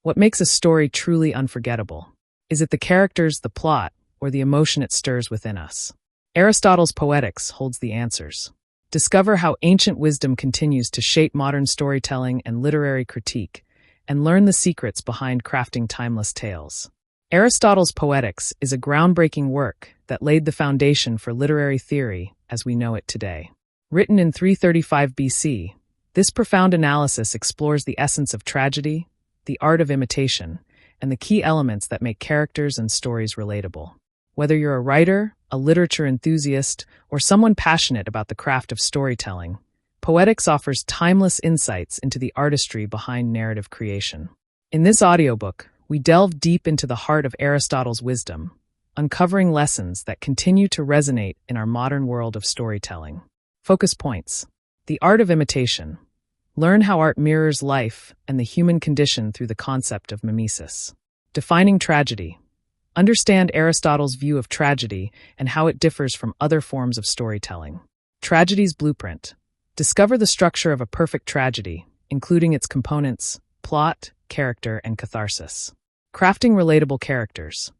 What makes a story truly unforgettable? Is it the characters, the plot, or the emotion it stirs within us? Aristotle's Poetics holds the answers. Discover how ancient wisdom continues to shape modern storytelling and literary critique, and learn the secrets behind crafting timeless tales. Aristotle's Poetics is a groundbreaking work that laid the foundation for literary theory as we know it today. Written in 335 BC, this profound analysis explores the essence of tragedy, the art of imitation, and the key elements that make characters and stories relatable. Whether you're a writer, a literature enthusiast, or someone passionate about the craft of storytelling, Poetics offers timeless insights into the artistry behind narrative creation. In this audiobook, we delve deep into the heart of Aristotle's wisdom, uncovering lessons that continue to resonate in our modern world of storytelling. Focus points. The art of imitation. Learn how art mirrors life and the human condition through the concept of mimesis. Defining tragedy. Understand Aristotle's view of tragedy and how it differs from other forms of storytelling. Tragedy's blueprint. Discover the structure of a perfect tragedy, including its components, plot, character, and catharsis. Crafting relatable characters.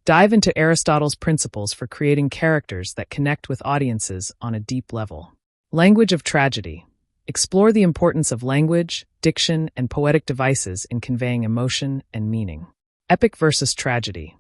Dive into Aristotle's principles for creating characters that connect with audiences on a deep level. Language of tragedy. Explore the importance of language, diction, and poetic devices in conveying emotion and meaning. Epic versus tragedy.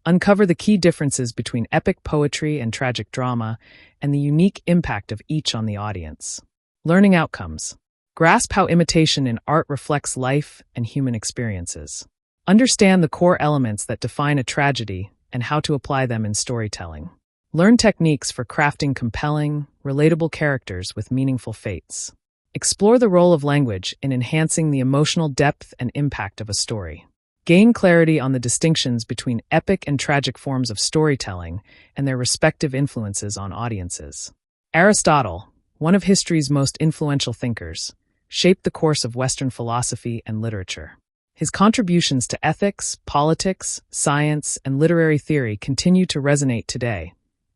Uncover the key differences between epic poetry and tragic drama and the unique impact of each on the audience. Learning outcomes. Grasp how imitation in art reflects life and human experiences. Understand the core elements that define a tragedy and how to apply them in storytelling. Learn techniques for crafting compelling, relatable characters with meaningful fates. Explore the role of language in enhancing the emotional depth and impact of a story. Gain clarity on the distinctions between epic and tragic forms of storytelling and their respective influences on audiences. Aristotle, one of history's most influential thinkers, shaped the course of Western philosophy and literature. His contributions to ethics, politics, science, and literary theory continue to resonate today,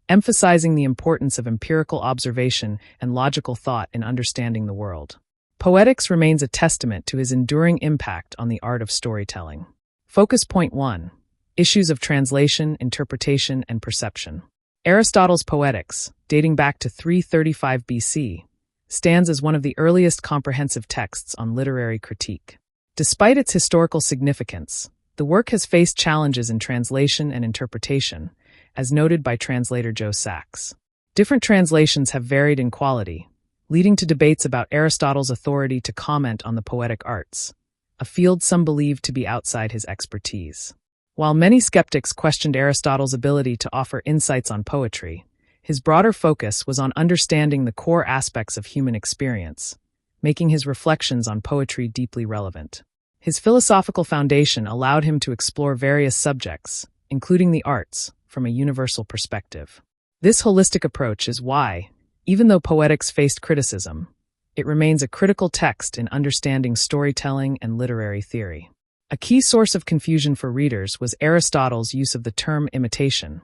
emphasizing the importance of empirical observation and logical thought in understanding the world. Poetics remains a testament to his enduring impact on the art of storytelling. Focus point 1. Issues of translation, interpretation, and perception. Aristotle's Poetics, dating back to 335 BC, stands as one of the earliest comprehensive texts on literary critique. Despite its historical significance, the work has faced challenges in translation and interpretation, as noted by translator Joe Sachs. Different translations have varied in quality, leading to debates about Aristotle's authority to comment on the poetic arts, a field some believe to be outside his expertise. While many skeptics questioned Aristotle's ability to offer insights on poetry, his broader focus was on understanding the core aspects of human experience, making his reflections on poetry deeply relevant. His philosophical foundation allowed him to explore various subjects, including the arts, from a universal perspective. This holistic approach is why, even though Poetics faced criticism, it remains a critical text in understanding storytelling and literary theory. A key source of confusion for readers was Aristotle's use of the term imitation,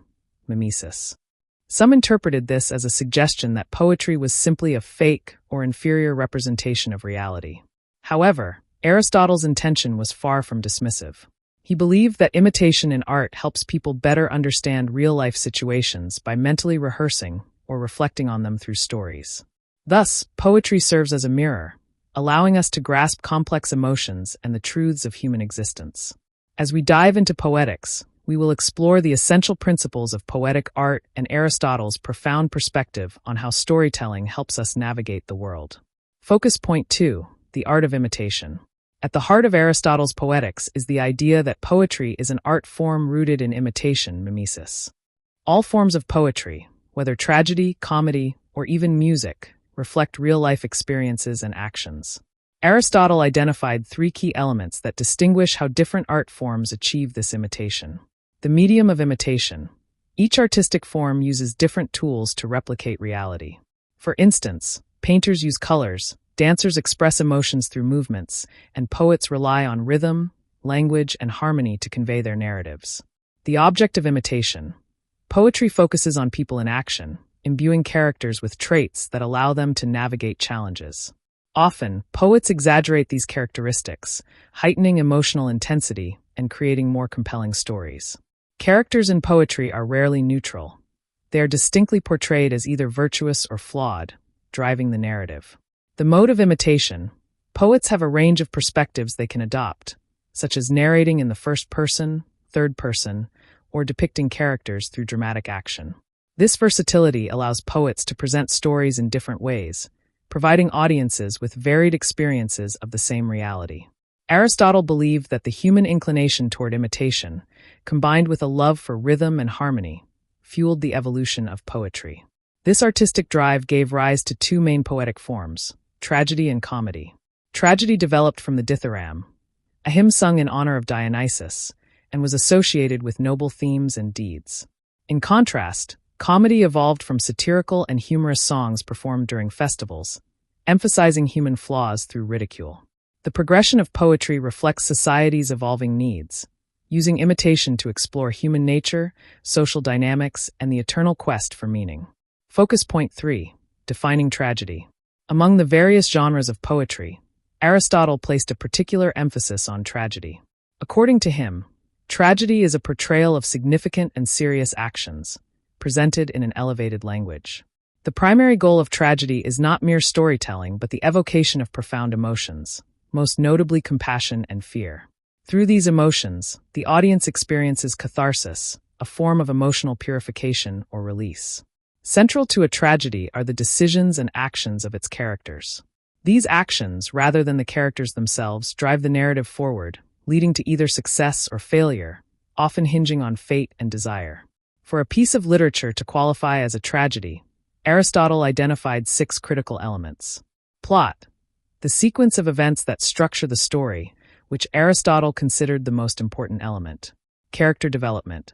mimesis. Some interpreted this as a suggestion that poetry was simply a fake or inferior representation of reality. However, Aristotle's intention was far from dismissive. He believed that imitation in art helps people better understand real-life situations by mentally rehearsing or reflecting on them through stories. Thus, poetry serves as a mirror, allowing us to grasp complex emotions and the truths of human existence. As we dive into Poetics, we will explore the essential principles of poetic art and Aristotle's profound perspective on how storytelling helps us navigate the world. Focus point 2. The art of imitation. At the heart of Aristotle's Poetics is the idea that poetry is an art form rooted in imitation, mimesis. All forms of poetry, whether tragedy, comedy, or even music, reflect real-life experiences and actions. Aristotle identified 3 key elements that distinguish how different art forms achieve this imitation. The medium of imitation. Each artistic form uses different tools to replicate reality. For instance, painters use colors, dancers express emotions through movements, and poets rely on rhythm, language, and harmony to convey their narratives. The object of imitation. Poetry focuses on people in action, imbuing characters with traits that allow them to navigate challenges. Often, poets exaggerate these characteristics, heightening emotional intensity and creating more compelling stories. Characters in poetry are rarely neutral. They are distinctly portrayed as either virtuous or flawed, driving the narrative. The mode of imitation. Poets have a range of perspectives they can adopt, such as narrating in the first person, third person, or depicting characters through dramatic action. This versatility allows poets to present stories in different ways, providing audiences with varied experiences of the same reality. Aristotle believed that the human inclination toward imitation, combined with a love for rhythm and harmony, fueled the evolution of poetry. This artistic drive gave rise to two main poetic forms, tragedy and comedy. Tragedy developed from the dithyramb, a hymn sung in honor of Dionysus, and was associated with noble themes and deeds. In contrast, comedy evolved from satirical and humorous songs performed during festivals, emphasizing human flaws through ridicule. The progression of poetry reflects society's evolving needs, using imitation to explore human nature, social dynamics, and the eternal quest for meaning. Focus point 3. Defining tragedy. Among the various genres of poetry, Aristotle placed a particular emphasis on tragedy. According to him, tragedy is a portrayal of significant and serious actions, presented in an elevated language. The primary goal of tragedy is not mere storytelling but the evocation of profound emotions, most notably compassion and fear. Through these emotions, the audience experiences catharsis, a form of emotional purification or release. Central to a tragedy are the decisions and actions of its characters. These actions, rather than the characters themselves, drive the narrative forward, leading to either success or failure, often hinging on fate and desire. For a piece of literature to qualify as a tragedy, Aristotle identified 6 critical elements. Plot, the sequence of events that structure the story, which Aristotle considered the most important element. Character development,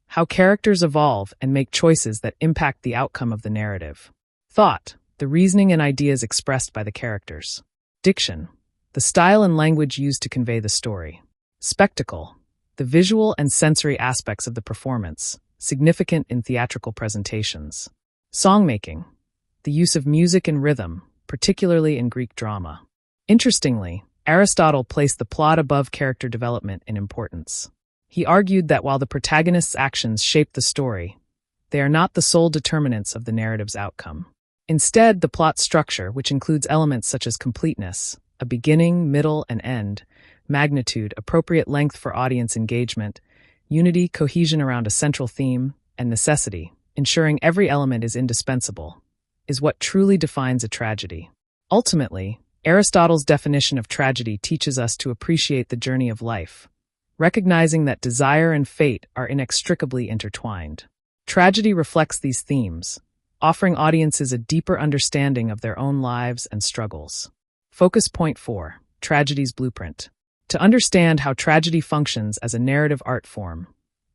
how characters evolve and make choices that impact the outcome of the narrative. Thought, the reasoning and ideas expressed by the characters. Diction, the style and language used to convey the story. Spectacle, the visual and sensory aspects of the performance, significant in theatrical presentations. Songmaking, the use of music and rhythm, particularly in Greek drama. Interestingly, Aristotle placed the plot above character development in importance. He argued that while the protagonist's actions shape the story, they are not the sole determinants of the narrative's outcome. Instead, the plot structure, which includes elements such as completeness, a beginning, middle, and end, magnitude, appropriate length for audience engagement, unity, cohesion around a central theme, and necessity, ensuring every element is indispensable, is what truly defines a tragedy. Ultimately, Aristotle's definition of tragedy teaches us to appreciate the journey of life, recognizing that desire and fate are inextricably intertwined. Tragedy reflects these themes, offering audiences a deeper understanding of their own lives and struggles. Focus point 4. Tragedy's blueprint. To understand how tragedy functions as a narrative art form,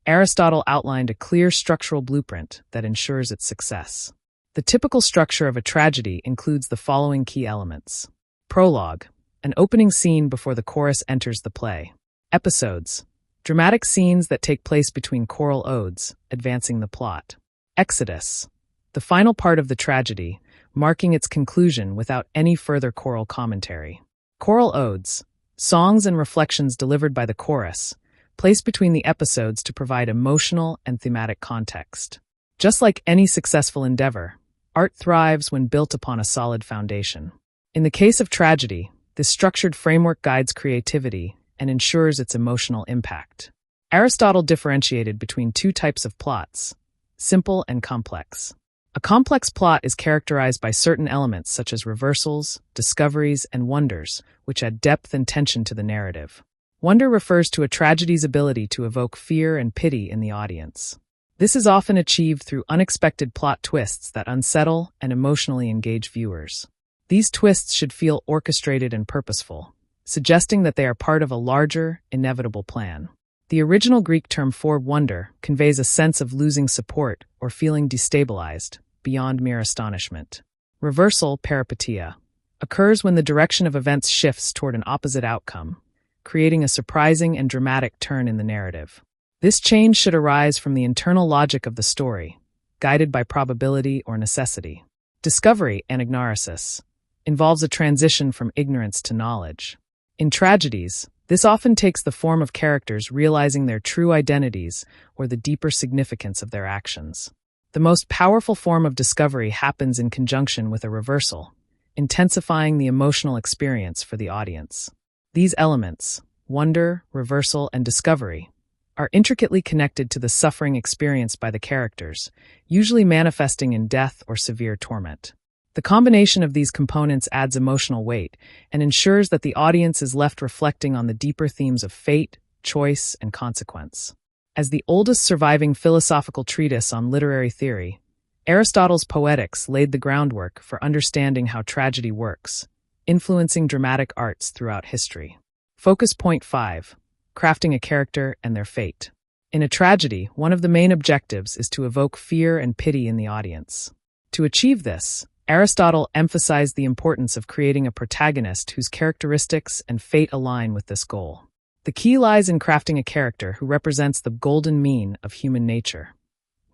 Aristotle outlined a clear structural blueprint that ensures its success. The typical structure of a tragedy includes the following key elements. Prologue, an opening scene before the chorus enters the play. Episodes, dramatic scenes that take place between choral odes, advancing the plot. Exodus, the final part of the tragedy, marking its conclusion without any further choral commentary. Choral odes, songs and reflections delivered by the chorus, placed between the episodes to provide emotional and thematic context. Just like any successful endeavor, art thrives when built upon a solid foundation. In the case of tragedy, this structured framework guides creativity and ensures its emotional impact. Aristotle differentiated between 2 types of plots, simple and complex. A complex plot is characterized by certain elements such as reversals, discoveries, and wonders, which add depth and tension to the narrative. Wonder refers to a tragedy's ability to evoke fear and pity in the audience. This is often achieved through unexpected plot twists that unsettle and emotionally engage viewers. These twists should feel orchestrated and purposeful, suggesting that they are part of a larger, inevitable plan. The original Greek term for wonder conveys a sense of losing support or feeling destabilized, beyond mere astonishment. Reversal, peripeteia, occurs when the direction of events shifts toward an opposite outcome, creating a surprising and dramatic turn in the narrative. This change should arise from the internal logic of the story, guided by probability or necessity. Discovery, anagnorisis, involves a transition from ignorance to knowledge. In tragedies, this often takes the form of characters realizing their true identities or the deeper significance of their actions. The most powerful form of discovery happens in conjunction with a reversal, intensifying the emotional experience for the audience. These elements, wonder, reversal, and discovery, are intricately connected to the suffering experienced by the characters, usually manifesting in death or severe torment. The combination of these components adds emotional weight and ensures that the audience is left reflecting on the deeper themes of fate, choice, and consequence. As the oldest surviving philosophical treatise on literary theory, Aristotle's Poetics laid the groundwork for understanding how tragedy works, influencing dramatic arts throughout history. Focus point 5. Crafting a character and their fate. In a tragedy, one of the main objectives is to evoke fear and pity in the audience. To achieve this, Aristotle emphasized the importance of creating a protagonist whose characteristics and fate align with this goal. The key lies in crafting a character who represents the golden mean of human nature,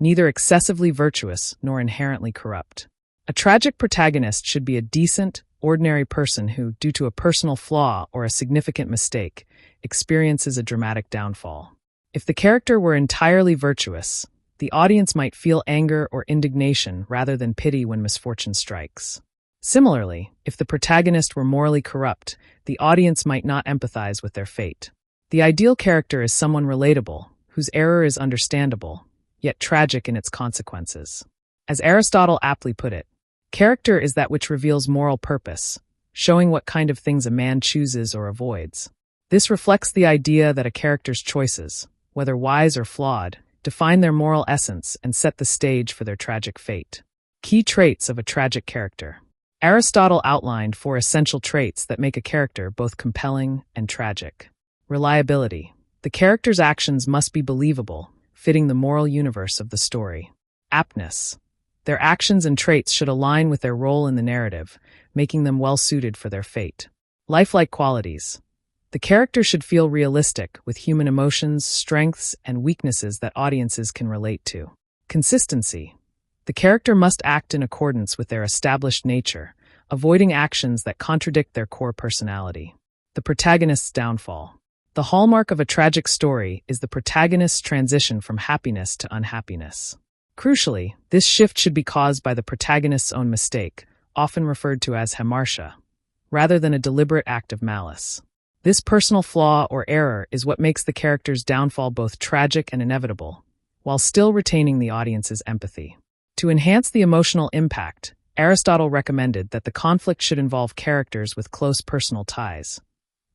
neither excessively virtuous nor inherently corrupt. A tragic protagonist should be a decent, ordinary person who, due to a personal flaw or a significant mistake, experiences a dramatic downfall. If the character were entirely virtuous, the audience might feel anger or indignation rather than pity when misfortune strikes. Similarly, if the protagonist were morally corrupt, the audience might not empathize with their fate. The ideal character is someone relatable, whose error is understandable, yet tragic in its consequences. As Aristotle aptly put it, character is that which reveals moral purpose, showing what kind of things a man chooses or avoids. This reflects the idea that a character's choices, whether wise or flawed, define their moral essence and set the stage for their tragic fate. Key traits of a tragic character. Aristotle outlined 4 essential traits that make a character both compelling and tragic. Reliability. The character's actions must be believable, fitting the moral universe of the story. Aptness. Their actions and traits should align with their role in the narrative, making them well-suited for their fate. Lifelike qualities. The character should feel realistic, with human emotions, strengths, and weaknesses that audiences can relate to. Consistency. The character must act in accordance with their established nature, avoiding actions that contradict their core personality. The protagonist's downfall. The hallmark of a tragic story is the protagonist's transition from happiness to unhappiness. Crucially, this shift should be caused by the protagonist's own mistake, often referred to as hamartia, rather than a deliberate act of malice. This personal flaw or error is what makes the character's downfall both tragic and inevitable, while still retaining the audience's empathy. To enhance the emotional impact, Aristotle recommended that the conflict should involve characters with close personal ties,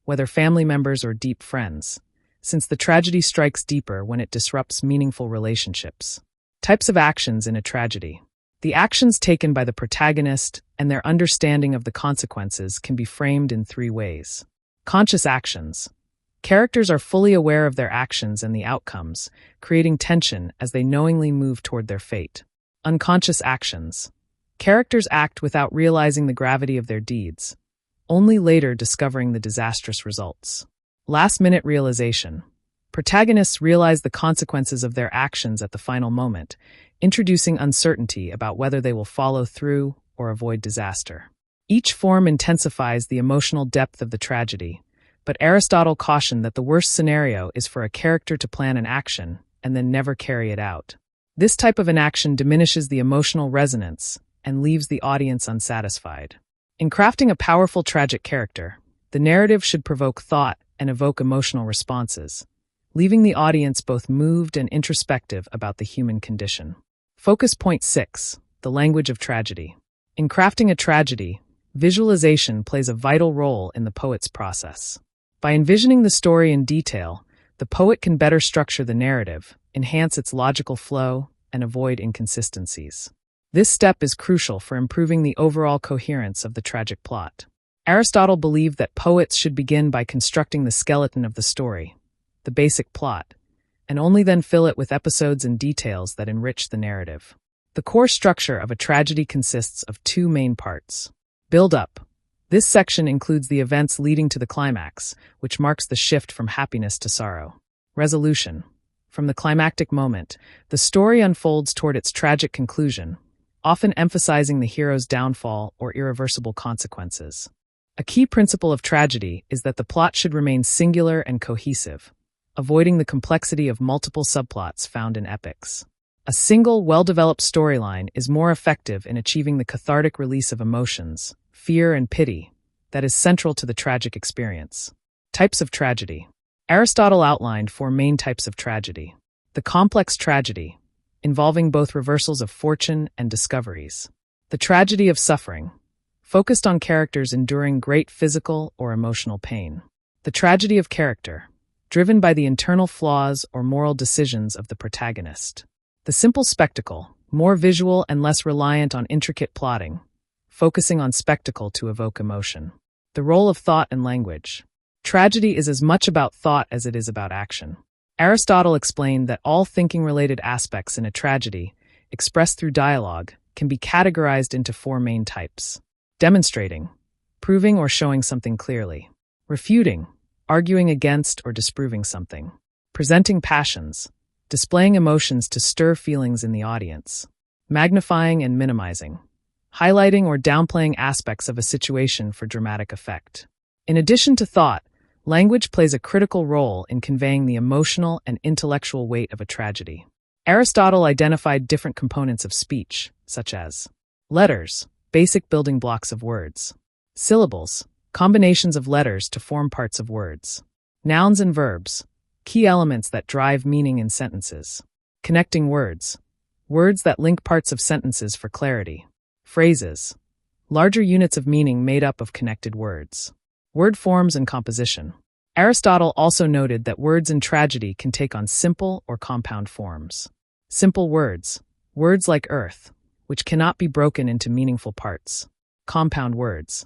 whether family members or deep friends, since the tragedy strikes deeper when it disrupts meaningful relationships. Types of actions in a tragedy. The actions taken by the protagonist and their understanding of the consequences can be framed in 3 ways. Conscious actions. Characters are fully aware of their actions and the outcomes, creating tension as they knowingly move toward their fate. Unconscious actions. Characters act without realizing the gravity of their deeds, only later discovering the disastrous results. Last-minute realization. Protagonists realize the consequences of their actions at the final moment, introducing uncertainty about whether they will follow through or avoid disaster. Each form intensifies the emotional depth of the tragedy, but Aristotle cautioned that the worst scenario is for a character to plan an action and then never carry it out. This type of inaction diminishes the emotional resonance and leaves the audience unsatisfied. In crafting a powerful tragic character, the narrative should provoke thought and evoke emotional responses, leaving the audience both moved and introspective about the human condition. Focus point 6. The language of tragedy. In crafting a tragedy, visualization plays a vital role in the poet's process. By envisioning the story in detail, the poet can better structure the narrative, enhance its logical flow, and avoid inconsistencies. This step is crucial for improving the overall coherence of the tragic plot. Aristotle believed that poets should begin by constructing the skeleton of the story, the basic plot, and only then fill it with episodes and details that enrich the narrative. The core structure of a tragedy consists of 2 main parts. Build-up. This section includes the events leading to the climax, which marks the shift from happiness to sorrow. Resolution. From the climactic moment, the story unfolds toward its tragic conclusion, often emphasizing the hero's downfall or irreversible consequences. A key principle of tragedy is that the plot should remain singular and cohesive, avoiding the complexity of multiple subplots found in epics. A single, well-developed storyline is more effective in achieving the cathartic release of emotions, fear and pity, that is central to the tragic experience. Types of tragedy. Aristotle outlined 4 main types of tragedy. The complex tragedy, involving both reversals of fortune and discoveries. The tragedy of suffering, focused on characters enduring great physical or emotional pain. The tragedy of character, driven by the internal flaws or moral decisions of the protagonist. The simple spectacle, more visual and less reliant on intricate plotting, focusing on spectacle to evoke emotion. The role of thought and language. Tragedy is as much about thought as it is about action. Aristotle explained that all thinking-related aspects in a tragedy, expressed through dialogue, can be categorized into 4 main types. Demonstrating, proving or showing something clearly. Refuting, arguing against or disproving something. Presenting passions, displaying emotions to stir feelings in the audience. Magnifying and minimizing, highlighting or downplaying aspects of a situation for dramatic effect. In addition to thought, language plays a critical role in conveying the emotional and intellectual weight of a tragedy. Aristotle identified different components of speech, such as letters, basic building blocks of words; syllables, combinations of letters to form parts of words; nouns and verbs, key elements that drive meaning in sentences; connecting words, words that link parts of sentences for clarity; phrases, larger units of meaning made up of connected words; word forms and composition. Aristotle also noted that words in tragedy can take on simple or compound forms. Simple words, words like earth, which cannot be broken into meaningful parts. Compound words.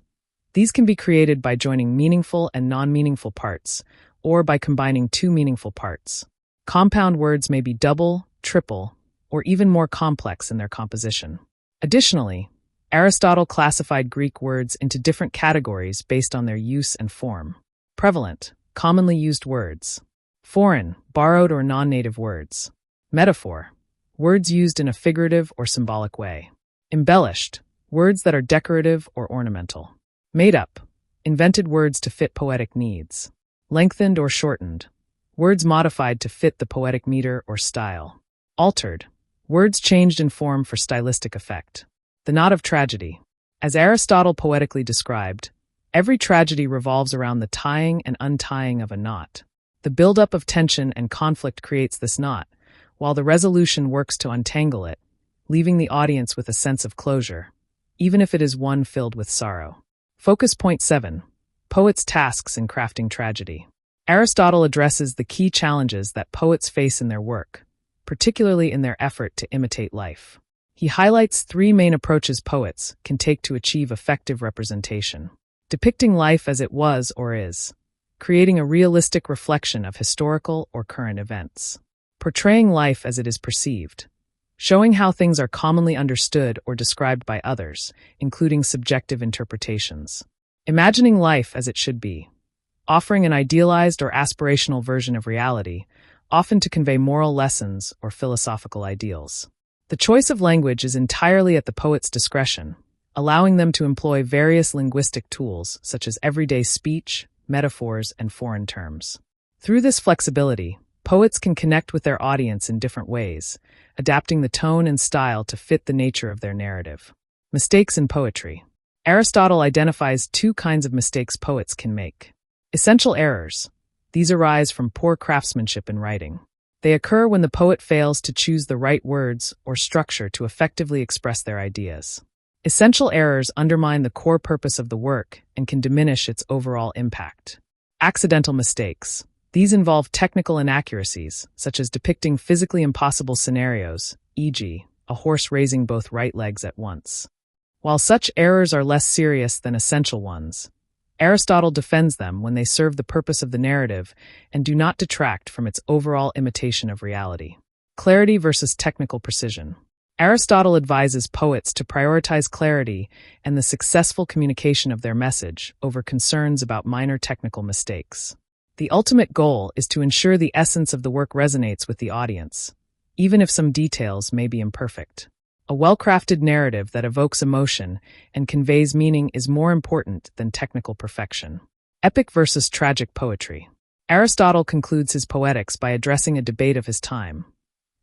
These can be created by joining meaningful and non-meaningful parts, or by combining 2 meaningful parts. Compound words may be double, triple, or even more complex in their composition. Additionally, Aristotle classified Greek words into different categories based on their use and form. Prevalent, commonly used words. Foreign, borrowed or non-native words. Metaphor, words used in a figurative or symbolic way. Embellished, words that are decorative or ornamental. Made up, invented words to fit poetic needs. Lengthened or shortened, words modified to fit the poetic meter or style. Altered, words changed in form for stylistic effect. The knot of tragedy. As Aristotle poetically described, every tragedy revolves around the tying and untying of a knot. The buildup of tension and conflict creates this knot, while the resolution works to untangle it, leaving the audience with a sense of closure, even if it is one filled with sorrow. Focus point 7. Poets' tasks in crafting tragedy. Aristotle addresses the key challenges that poets face in their work, particularly in their effort to imitate life. He highlights 3 main approaches poets can take to achieve effective representation. Depicting life as it was or is, creating a realistic reflection of historical or current events. Portraying life as it is perceived, showing how things are commonly understood or described by others, including subjective interpretations. Imagining life as it should be, offering an idealized or aspirational version of reality, often to convey moral lessons or philosophical ideals. The choice of language is entirely at the poet's discretion, allowing them to employ various linguistic tools such as everyday speech, metaphors, and foreign terms. Through this flexibility, poets can connect with their audience in different ways, adapting the tone and style to fit the nature of their narrative. Mistakes in poetry. Aristotle identifies 2 kinds of mistakes poets can make. Essential errors. These arise from poor craftsmanship in writing. They occur when the poet fails to choose the right words or structure to effectively express their ideas. Essential errors undermine the core purpose of the work and can diminish its overall impact. Accidental mistakes. These involve technical inaccuracies, such as depicting physically impossible scenarios, e.g., a horse raising both right legs at once. While such errors are less serious than essential ones, Aristotle defends them when they serve the purpose of the narrative and do not detract from its overall imitation of reality. Clarity versus technical precision. Aristotle advises poets to prioritize clarity and the successful communication of their message over concerns about minor technical mistakes. The ultimate goal is to ensure the essence of the work resonates with the audience, even if some details may be imperfect. A well-crafted narrative that evokes emotion and conveys meaning is more important than technical perfection. Epic versus tragic poetry. Aristotle concludes his Poetics by addressing a debate of his time.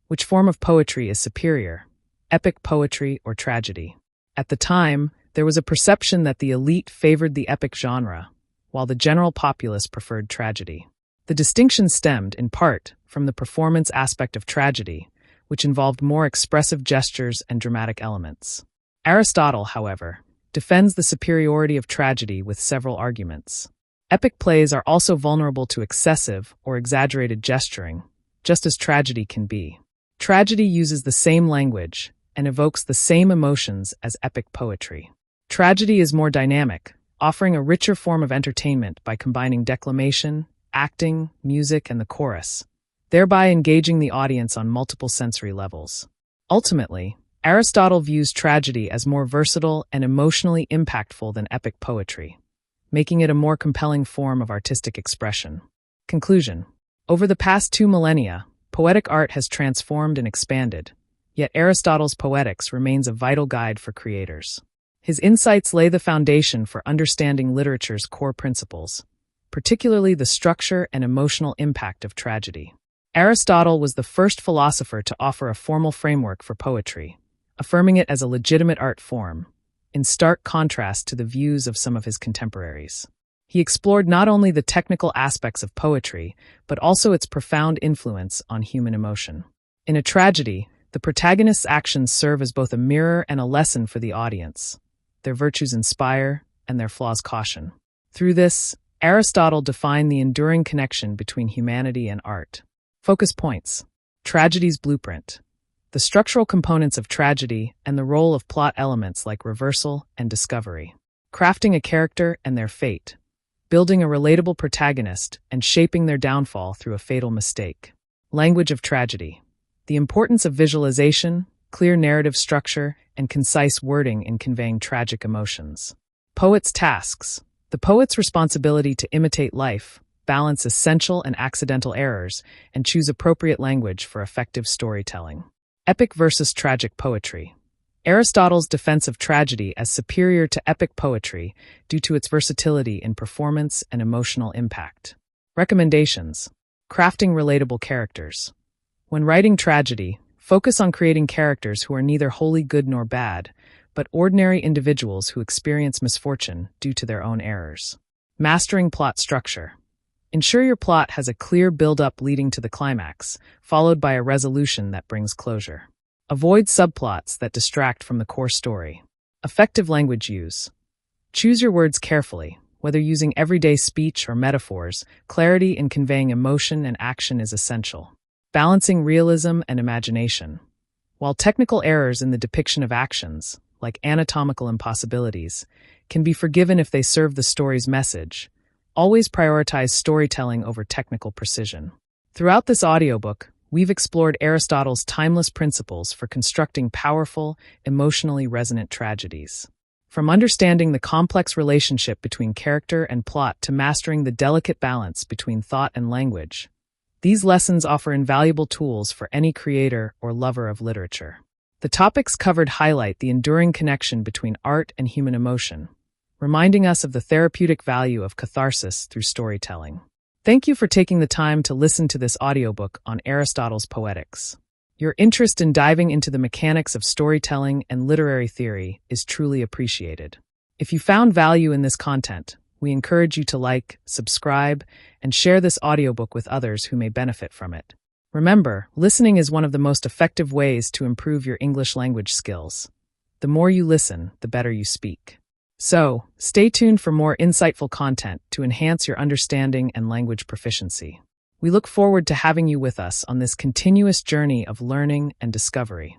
Which form of poetry is superior, epic poetry or tragedy? At the time, there was a perception that the elite favored the epic genre, while the general populace preferred tragedy. The distinction stemmed, in part, from the performance aspect of tragedy, which involved more expressive gestures and dramatic elements. Aristotle, however, defends the superiority of tragedy with several arguments. Epic plays are also vulnerable to excessive or exaggerated gesturing, just as tragedy can be. Tragedy uses the same language and evokes the same emotions as epic poetry. Tragedy is more dynamic, offering a richer form of entertainment by combining declamation, acting, music, and the chorus, thereby engaging the audience on multiple sensory levels. Ultimately, Aristotle views tragedy as more versatile and emotionally impactful than epic poetry, making it a more compelling form of artistic expression. Conclusion. Over the past 2 millennia, poetic art has transformed and expanded, yet Aristotle's Poetics remains a vital guide for creators. His insights lay the foundation for understanding literature's core principles, particularly the structure and emotional impact of tragedy. Aristotle was the first philosopher to offer a formal framework for poetry, affirming it as a legitimate art form, in stark contrast to the views of some of his contemporaries. He explored not only the technical aspects of poetry, but also its profound influence on human emotion. In a tragedy, the protagonist's actions serve as both a mirror and a lesson for the audience. Their virtues inspire, and their flaws caution. Through this, Aristotle defined the enduring connection between humanity and art. Focus points. Tragedy's blueprint. The structural components of tragedy and the role of plot elements like reversal and discovery. Crafting a character and their fate. Building a relatable protagonist and shaping their downfall through a fatal mistake. Language of tragedy. The importance of visualization, clear narrative structure, and concise wording in conveying tragic emotions. Poet's tasks. The poet's responsibility to imitate life, balance essential and accidental errors, and choose appropriate language for effective storytelling. Epic versus tragic poetry. Aristotle's defense of tragedy as superior to epic poetry due to its versatility in performance and emotional impact. Recommendations. Crafting relatable characters. When writing tragedy, focus on creating characters who are neither wholly good nor bad, but ordinary individuals who experience misfortune due to their own errors. Mastering plot structure. Ensure your plot has a clear build-up leading to the climax, followed by a resolution that brings closure. Avoid subplots that distract from the core story. Effective language use. Choose your words carefully. Whether using everyday speech or metaphors, clarity in conveying emotion and action is essential. Balancing realism and imagination. While technical errors in the depiction of actions, like anatomical impossibilities, can be forgiven if they serve the story's message, always prioritize storytelling over technical precision. Throughout this audiobook, we've explored Aristotle's timeless principles for constructing powerful, emotionally resonant tragedies. From understanding the complex relationship between character and plot to mastering the delicate balance between thought and language, these lessons offer invaluable tools for any creator or lover of literature. The topics covered highlight the enduring connection between art and human emotion, reminding us of the therapeutic value of catharsis through storytelling. Thank you for taking the time to listen to this audiobook on Aristotle's Poetics. Your interest in diving into the mechanics of storytelling and literary theory is truly appreciated. If you found value in this content, we encourage you to like, subscribe, and share this audiobook with others who may benefit from it. Remember, listening is one of the most effective ways to improve your English language skills. The more you listen, the better you speak. So, stay tuned for more insightful content to enhance your understanding and language proficiency. We look forward to having you with us on this continuous journey of learning and discovery.